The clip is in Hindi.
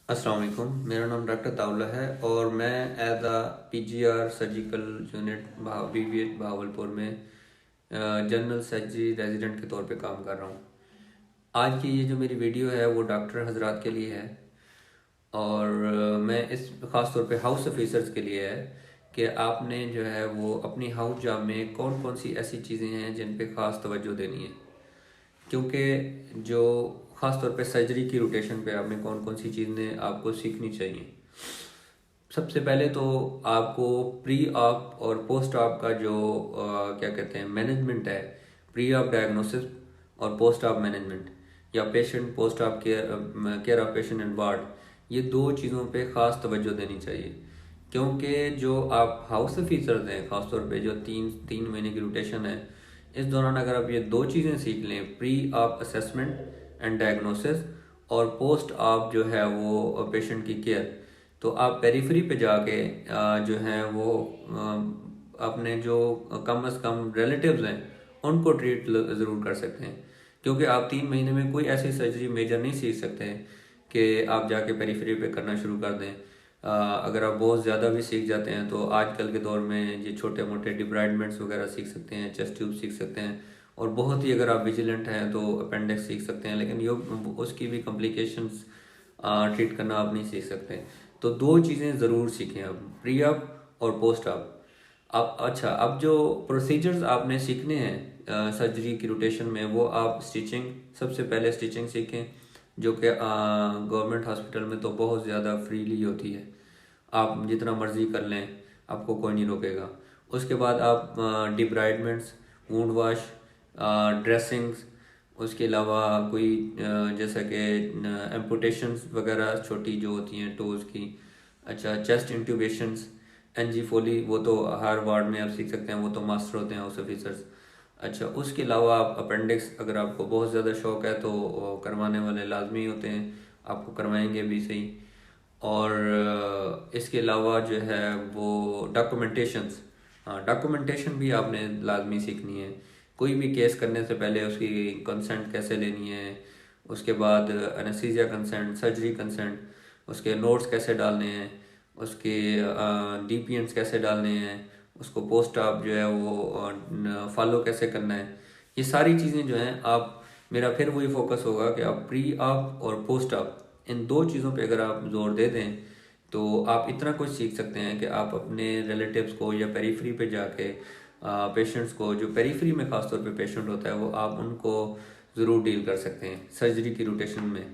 अस्सलाम वालेकुम। मेरा नाम डॉक्टर ताउला है और मैं as a PGR surgical unit BVH Bahawalpur में जनरल सर्जरी रेजिडेंट के तौर पे काम कर रहा हूँ। आज की ये जो मेरी वीडियो है वो डॉक्टर हजरात के लिए है और मैं इस ख़ास तौर पे हाउस ऑफिसर्स के लिए है कि आपने जो है वो अपनी हाउस जॉब में कौन कौन सी ऐसी चीज़ें हैं जिन पे ख़ास तवज्जो देनी है, क्योंकि जो ख़ास तौर पे सर्जरी की रोटेशन पे आपने कौन कौन सी चीज़ें आपको सीखनी चाहिए। सबसे पहले तो आपको प्री ऑप और पोस्ट ऑप का जो क्या कहते हैं मैनेजमेंट है, प्री ऑप डायग्नोसिस और पोस्ट ऑप मैनेजमेंट या patient post op care of patient and ward, ये दो चीज़ों पे ख़ास तवज्जो देनी चाहिए। क्योंकि जो आप हाउस ऑफिसर्स हैं, ख़ासतौर पे जो तीन तीन महीने की रोटेशन है, इस दौरान अगर आप ये दो चीज़ें सीख लें, pre op assessment and diagnosis और पोस्ट ऑप जो है वो पेशेंट की केयर, तो आप पेरिफेरी पे जाके जो है वो अपने जो कम से कम रिलेटिव्स हैं उनको ट्रीट ज़रूर कर सकते हैं। क्योंकि आप 3 महीने में कोई ऐसी सर्जरी मेजर नहीं सीख सकते हैं कि आप जाके पेरिफेरी पे करना शुरू कर दें। अगर आप बहुत ज़्यादा भी सीख जाते हैं तो आजकल के दौर में ये छोटे मोटे डिब्राइडमेंट्स वगैरह सीख सकते हैं, चेस्ट ट्यूब सीख सकते हैं और बहुत ही अगर आप विजिलेंट हैं तो अपेंडिक्स सीख सकते हैं, लेकिन यो उसकी भी कॉम्प्लिकेशंस ट्रीट करना आप नहीं सीख सकते। तो दो चीज़ें ज़रूर सीखें आप, प्री अप और पोस्ट अप। आप अच्छा, अब जो प्रोसीजर्स आपने सीखने हैं सर्जरी की रोटेशन में, वो आप स्टिचिंग, सबसे पहले स्टिचिंग सीखें जो कि गवर्नमेंट हॉस्पिटल में तो बहुत ज़्यादा फ्रीली होती है। आप जितना मर्ज़ी कर लें, आपको कोई नहीं रोकेगा। उसके बाद आप डिब्राइडमेंट्स, वुंड वॉश, ड्रेसिंग्स, उसके अलावा कोई जैसा कि एम्पुटेशंस वगैरह छोटी जो होती हैं टोज़ की। अच्छा, चेस्ट इंट्यूबेशंस, एनजी फोली, वो तो हर वार्ड में आप सीख सकते हैं, वो तो मास्टर होते हैं हाउस ऑफिसर्स। अच्छा, उसके अलावा आप अपेंडिक्स, अगर आपको बहुत ज़्यादा शौक है तो करवाने वाले लाजमी होते हैं, आपको करवाएंगे भी सही। और इसके अलावा जो है वो डॉक्यूमेंटेशंस, हाँ डॉक्यूमेंटेशन भी आपने लाजमी सीखनी है। कोई भी केस करने से पहले उसकी कंसेंट कैसे लेनी है, उसके बाद एनेस्थीसिया कंसेंट, सर्जरी कंसेंट, उसके नोट्स कैसे डालने हैं, उसके DPNs कैसे डालने हैं, उसको पोस्ट आप जो है वो फॉलो कैसे करना है। ये सारी चीज़ें जो हैं आप, मेरा फिर वही फोकस होगा कि आप प्री आप और पोस्ट आप, इन दो चीज़ों पे अगर आप जोर दे दें तो आप इतना कुछ सीख सकते हैं कि आप अपने रिलेटिव्स को या पेरिफेरी पे जाके पेशेंट्स को, जो पेरिफेरी में ख़ासतौर पे पेशेंट होता है, वो आप उनको ज़रूर डील कर सकते हैं सर्जरी की रोटेशन में।